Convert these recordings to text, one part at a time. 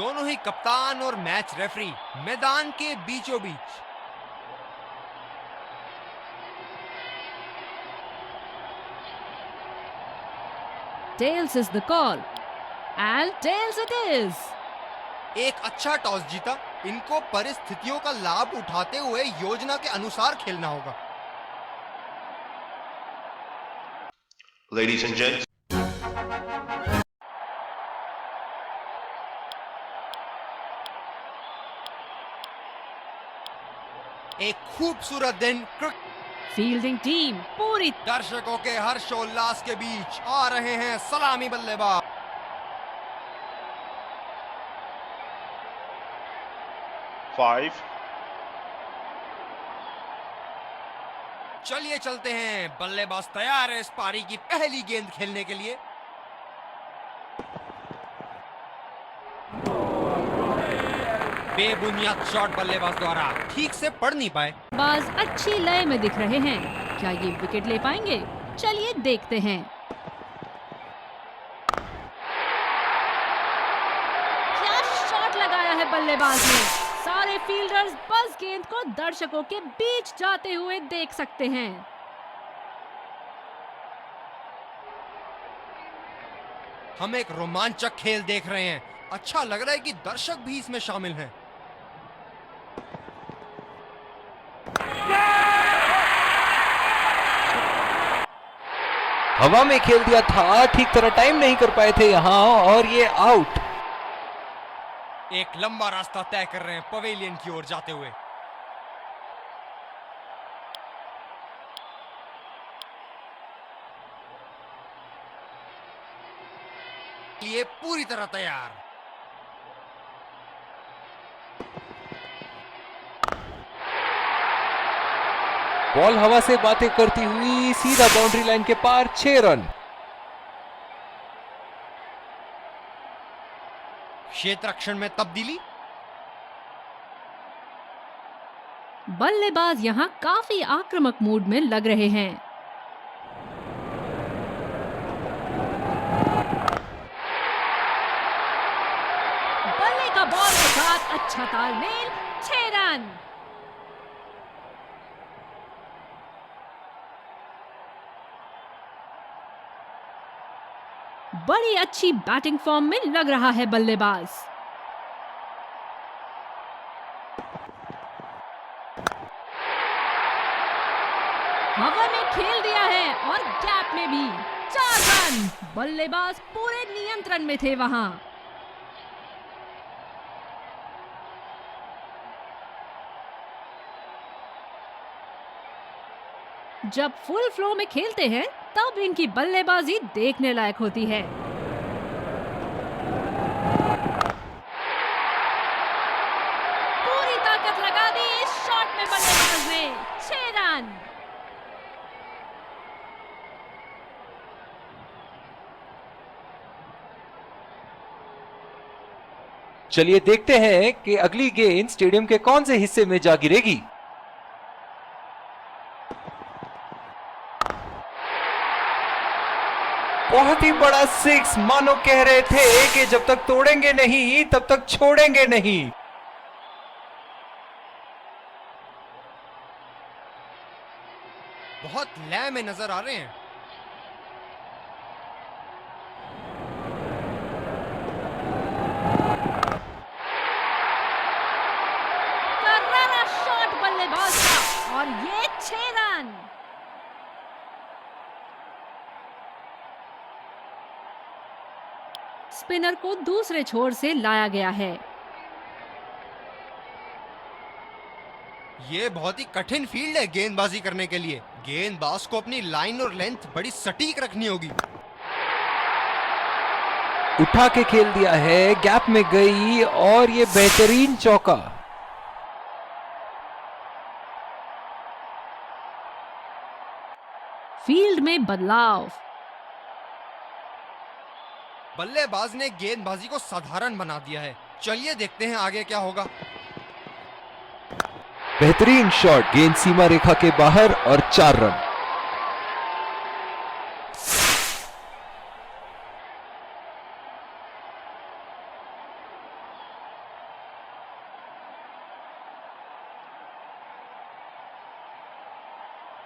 दोनों ही कप्तान और मैच रेफरी मैदान के बीचों बीच। Tails is the call. And tails it is. एक अच्छा टॉस जीता। इनको परिस्थितियों का लाभ उठाते हुए योजना के अनुसार खेलना होगा। Ladies and gents. एक खूबसूरत दिन फील्डिंग टीम पूरी दर्शकों के हर्षोल्लास के बीच आ रहे हैं सलामी बल्लेबाज। Five. चलिए चलते हैं। बल्लेबाज तैयार है इस पारी की पहली गेंद खेलने के लिए। बेबुनियाद शॉट बल्लेबाज द्वारा ठीक से पढ़ नहीं पाए। बाज अच्छी लय में दिख रहे हैं। क्या ये विकेट ले पाएंगे? चलिए देखते हैं। क्या शॉट लगाया है बल्लेबाज ने। सारे फील्डर्स बस गेंद को दर्शकों के बीच जाते हुए देख सकते हैं। हम एक रोमांचक खेल देख रहे हैं। अच्छा लग रहा है कि दर्शक भी इसमें शामिल हैं। हवा में खेल दिया था, ठीक तरह टाइम नहीं कर पाए थे यहाँ और ये आउट। एक लंबा रास्ता तय कर रहे हैं पवेलियन की ओर जाते हुए। ये पूरी तरह तैयार। बॉल हवा से बातें करती हुई सीधा बाउंड्री लाइन के पार 6 रन। क्षेत्र रक्षण में तब्दीली। बल्लेबाज यहाँ काफी आक्रामक मूड में लग रहे हैं। बल्ले का बॉल के साथ अच्छा तालमेल। 6 रन। बड़ी अच्छी बैटिंग फॉर्म में लग रहा है बल्लेबाज। हवा में खेल दिया है और गैप में भी 4 रन। बल्लेबाज पूरे नियंत्रण में थे वहां। जब फुल फ्लो में खेलते हैं तब इनकी बल्लेबाजी देखने लायक होती है। पूरी ताकत लगा दी इस शॉट में बल्लेबाज ने। 6 रन। चलिए देखते हैं कि अगली गेंद स्टेडियम के कौन से हिस्से में जा गिरेगी। बहुत ही बड़ा 6, मानो कह रहे थे कि जब तक तोड़ेंगे नहीं तब तक छोड़ेंगे नहीं। बहुत लय में नजर आ रहे हैं। करारा शॉट बल्लेबाज का और ये 6 रन। स्पिनर को दूसरे छोर से लाया गया है। ये बहुत ही कठिन फील्ड है गेंदबाजी करने के लिए। गेंदबाज को अपनी लाइन और लेंथ बड़ी सटीक रखनी होगी। उठा के खेल दिया है, गैप में गई और ये बेहतरीन चौका। फील्ड में बदलाव। बल्लेबाज ने गेंदबाजी को साधारण बना दिया है। चलिए देखते हैं आगे क्या होगा। बेहतरीन शॉट, गेंद सीमा रेखा के बाहर और 4 रन।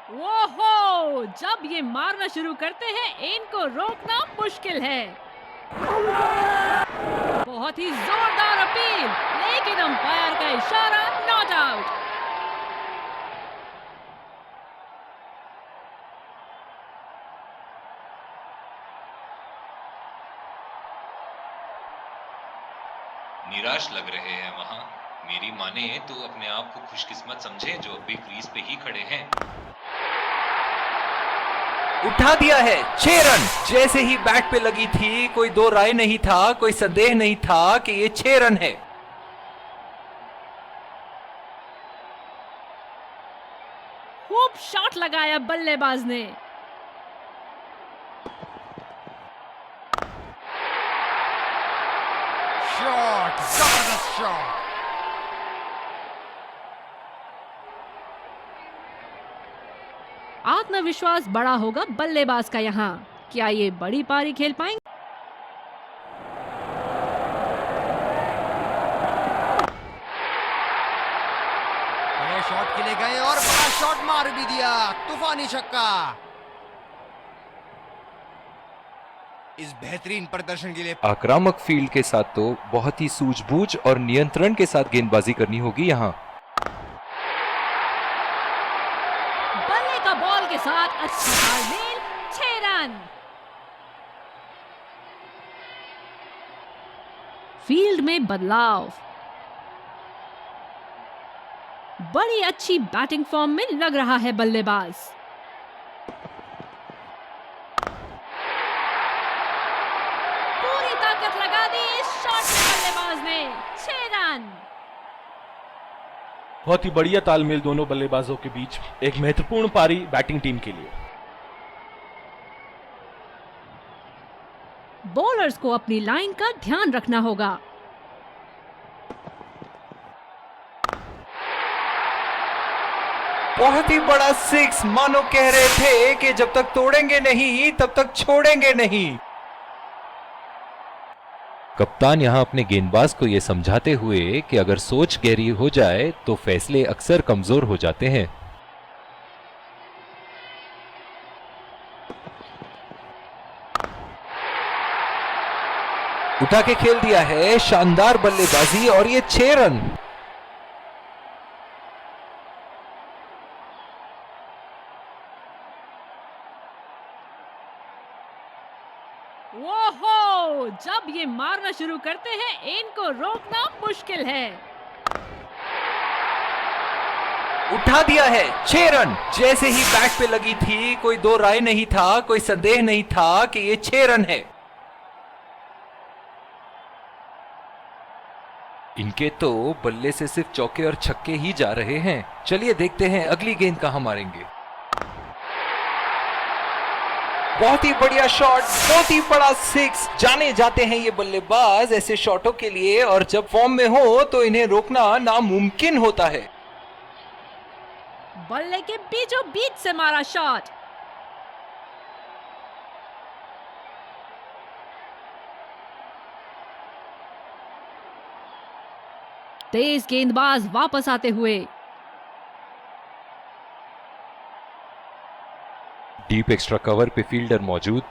ओहो, जब ये मारना शुरू करते हैं इनको रोकना मुश्किल है। बहुत ही जोरदार अपील, लेकिन अंपायर का इशारा नॉट आउट। निराश लग रहे हैं वहां। मेरी माने तो अपने आप को खुशकिस्मत समझे जो अभी क्रीज पे ही खड़े हैं। उठा दिया है, 6 रन। जैसे ही बैट पे लगी थी कोई दो राय नहीं था, कोई संदेह नहीं था कि ये 6 रन है। खूब शॉट लगाया बल्लेबाज ने। शॉट, जबरदस्त शॉट। आत्मविश्वास बड़ा होगा बल्लेबाज का यहाँ। क्या ये बड़ी पारी खेल पाएंगे? बड़े शॉट के लिए गए और बड़ा शॉट मार भी दिया। तूफानी छक्का। इस बेहतरीन प्रदर्शन के लिए आक्रामक फील्ड के साथ तो बहुत ही सूझबूझ और नियंत्रण के साथ गेंदबाजी करनी होगी यहाँ। बल्ले का बॉल के साथ अच्छा तालमेल, 6 रन। फील्ड में बदलाव। बड़ी अच्छी बैटिंग फॉर्म में लग रहा है बल्लेबाज। पूरी ताकत लगा दी इस शॉट में बल्लेबाज ने, 6 रन। बहुत ही बढ़िया तालमेल दोनों बल्लेबाजों के बीच। एक महत्वपूर्ण पारी बैटिंग टीम के लिए। बॉलर्स को अपनी लाइन का ध्यान रखना होगा। बहुत ही बड़ा 6, मानो कह रहे थे कि जब तक तोड़ेंगे नहीं तब तक छोड़ेंगे नहीं। कप्तान यहां अपने गेंदबाज को यह समझाते हुए कि अगर सोच गहरी हो जाए तो फैसले अक्सर कमजोर हो जाते हैं। उठा के खेल दिया है, शानदार बल्लेबाजी और ये 6 रन। ओहो, जब ये मारना शुरू करते हैं इनको रोकना मुश्किल है। उठा दिया है, 6 रन। जैसे ही बैट पे लगी थी कोई दो राय नहीं था, कोई संदेह नहीं था कि ये 6 रन है। इनके तो बल्ले से सिर्फ चौके और छक्के ही जा रहे हैं। चलिए देखते हैं अगली गेंद कहां मारेंगे। बहुत ही बढ़िया शॉट, बहुत ही बड़ा 6। जाने जाते हैं ये बल्लेबाज ऐसे शॉटों के लिए, और जब फॉर्म में हो तो इन्हें रोकना नामुमकिन होता है। बल्ले के बीचों बीच से मारा शॉट। तेज गेंदबाज वापस आते हुए। डीप एक्स्ट्रा कवर पे फील्डर मौजूद।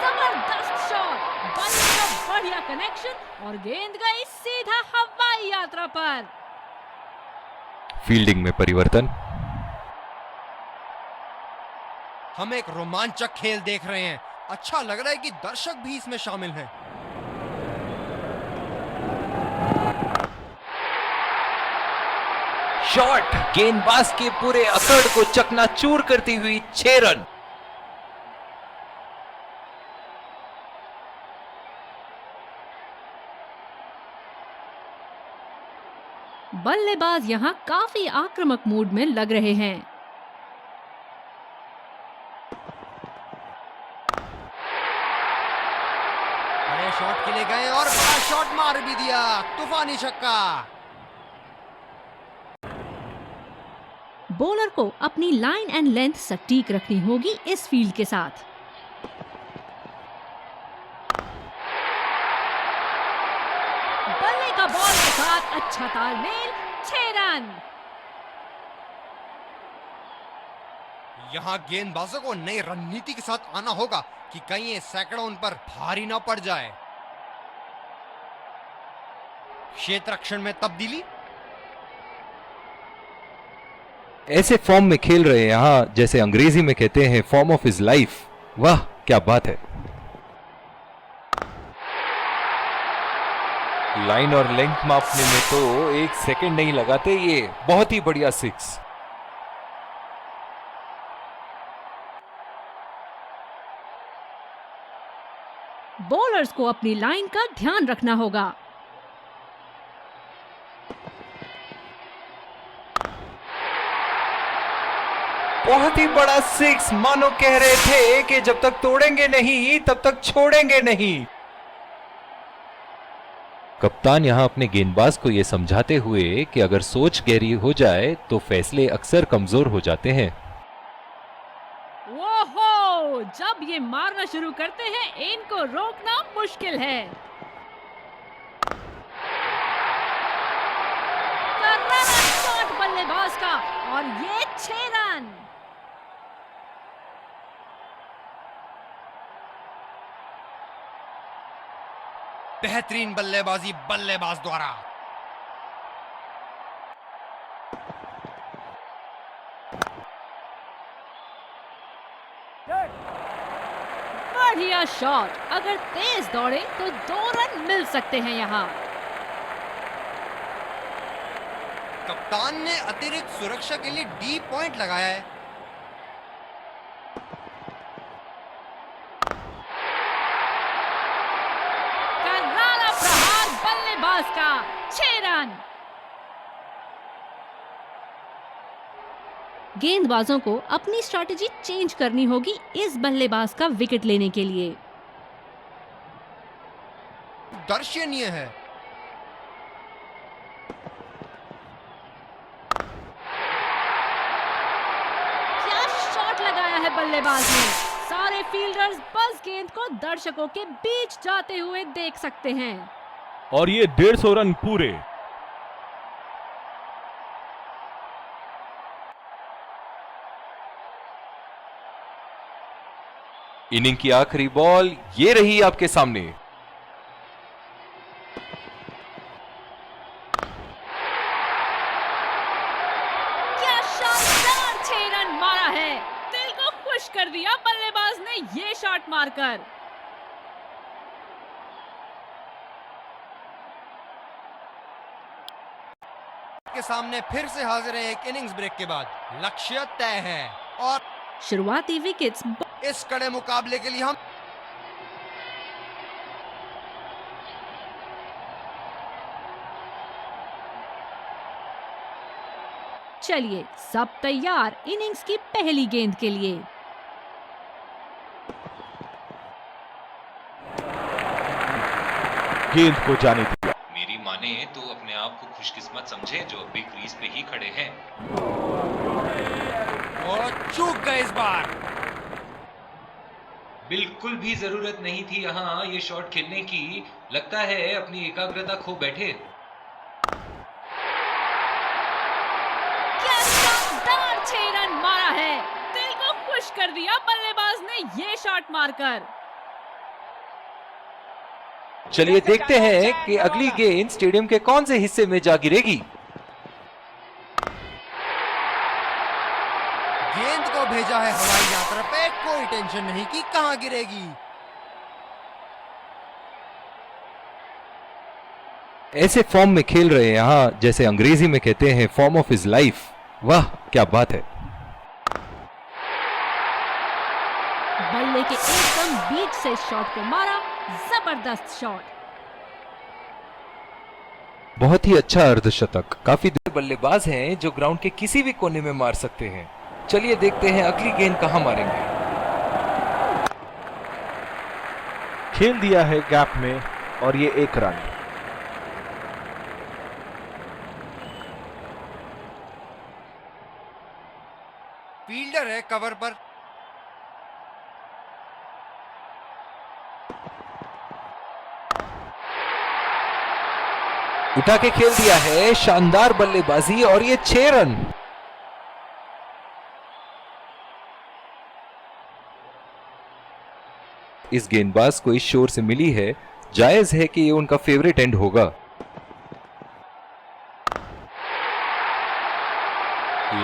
जबरदस्त शॉट, बल्ले का बढ़िया कनेक्शन और गेंद गई सीधा हवाई यात्रा पर। फील्डिंग में परिवर्तन। हम एक रोमांचक खेल देख रहे हैं। अच्छा लग रहा है कि दर्शक भी इसमें शामिल हैं। शॉट, गेंदबाज के पूरे अकड़ को चकनाचूर करती हुई 6 रन। बल्लेबाज यहां काफी आक्रामक मूड में लग रहे हैं। बड़े शॉट के लिए गए और बड़ा शॉट मार भी दिया। तूफानी छक्का। बॉलर को अपनी लाइन एंड लेंथ सटीक रखनी होगी इस फील्ड के साथ। बल्ले का बॉल के साथ अच्छा तालमेल, 6 रन। यहाँ गेंदबाजों को नई रणनीति के साथ आना होगा कि कहीं ये सैकड़ों उन पर भारी ना पड़ जाए। क्षेत्र रक्षण में तब्दीली। ऐसे फॉर्म में खेल रहे यहाँ, जैसे अंग्रेजी में कहते हैं फॉर्म ऑफ हिज लाइफ। वाह क्या बात है। लाइन और लेंथ मापने में तो 1 सेकंड नहीं लगाते ये। बहुत ही बढ़िया 6। बॉलर्स को अपनी लाइन का ध्यान रखना होगा। बहुत ही बड़ा 6। मानो कह रहे थे कि जब तक तोड़ेंगे नहीं तब तक छोड़ेंगे नहीं। कप्तान यहां अपने गेंदबाज को यह समझाते हुए कि अगर सोच गहरी हो जाए तो फैसले अक्सर कमजोर हो जाते हैं। ओहो, जब ये मारना शुरू करते हैं इनको रोकना मुश्किल है। करारा शॉट बल्लेबाज का और ये 6 रन। बेहतरीन बल्लेबाजी बल्लेबाज द्वारा। बढ़िया शॉट। अगर तेज दौड़े तो 2 रन मिल सकते हैं यहाँ। कप्तान ने अतिरिक्त सुरक्षा के लिए डी पॉइंट लगाया है। करारा प्रहार बल्लेबाज का, 6 रन। गेंदबाजों को अपनी स्ट्रैटेजी चेंज करनी होगी इस बल्लेबाज का विकेट लेने के लिए। दर्शनीय है। क्या शॉट लगाया है बल्लेबाज ने। सारे फील्डर्स बस गेंद को दर्शकों के बीच जाते हुए देख सकते हैं। और ये 150 रन पूरे। इनिंग की आखिरी बॉल ये रही आपके सामने। क्या शानदार 6 रन मारा है। दिल को खुश कर दिया बल्लेबाज ने ये शॉट मारकर। के सामने फिर से हाजिर है एक इनिंग्स ब्रेक के बाद। लक्ष्य तय है और शुरुआती विकेट्स। इस कड़े मुकाबले के लिए हम चलिए सब तैयार इनिंग्स की पहली गेंद के लिए। गेंद को जाने दिया। मेरी माने तो अपने आप को खुशकिस्मत समझे जो अभी क्रीज पे ही खड़े हैं। और चूक गए इस बार। बिल्कुल भी जरूरत नहीं थी यहाँ ये शॉट खेलने की। लगता है अपनी एकाग्रता खो बैठे। क्या शानदार 6 रन मारा है। दिल को खुश कर दिया बल्लेबाज ने ये शॉट मारकर। चलिए देखते हैं कि अगली गेंद स्टेडियम के कौन से हिस्से में जा गिरेगी। गेंद को भेजा है हवाई यात्रा पे, कोई टेंशन नहीं कि कहां गिरेगी। ऐसे फॉर्म में खेल रहे हैं यहाँ, जैसे अंग्रेजी में कहते हैं फॉर्म ऑफ हिज लाइफ। वाह क्या बात है। बल्ले के एकदम बीच से शॉट को मारा। जबरदस्त शॉट। बहुत ही अच्छा अर्धशतक। काफी दूर बल्लेबाज हैं जो ग्राउंड के किसी भी कोने में मार सकते हैं। चलिए देखते हैं अगली गेंद कहां मारेंगे। खेल दिया है गैप में और ये 1 रन। फील्डर है कवर पर। उठा के खेल दिया है, शानदार बल्लेबाजी और ये 6 रन। इस गेंदबाज को इस शोर से मिली है, जायज है कि ये उनका फेवरेट एंड होगा।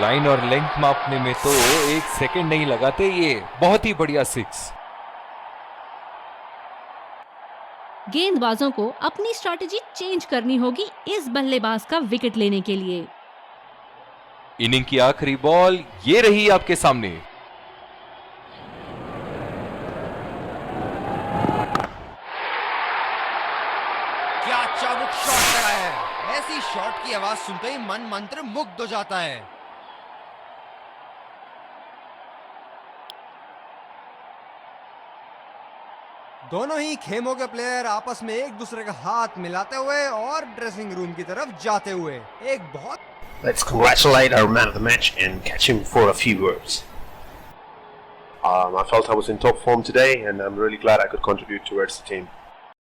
लाइन और लेंथ मापने में तो 1 सेकंड नहीं लगाते ये। बहुत ही बढ़िया 6। गेंदबाजों को अपनी स्ट्रैटेजी चेंज करनी होगी इस बल्लेबाज का विकेट लेने के लिए। इनिंग की आखिरी बॉल ये रही आपके सामने। क्या चाबुक शॉट लगाया है। ऐसी शॉट की आवाज सुनते ही मन मंत्र मुग्ध हो जाता है। दोनों ही खेमों के प्लेयर आपस में एक दूसरे का हाथ मिलाते हुए और ड्रेसिंग रूम की तरफ जाते हुए एक बहुत Let's congratulate our man of the match and catch him for a few words. I felt I was in top form today and I'm really glad I could contribute towards the team.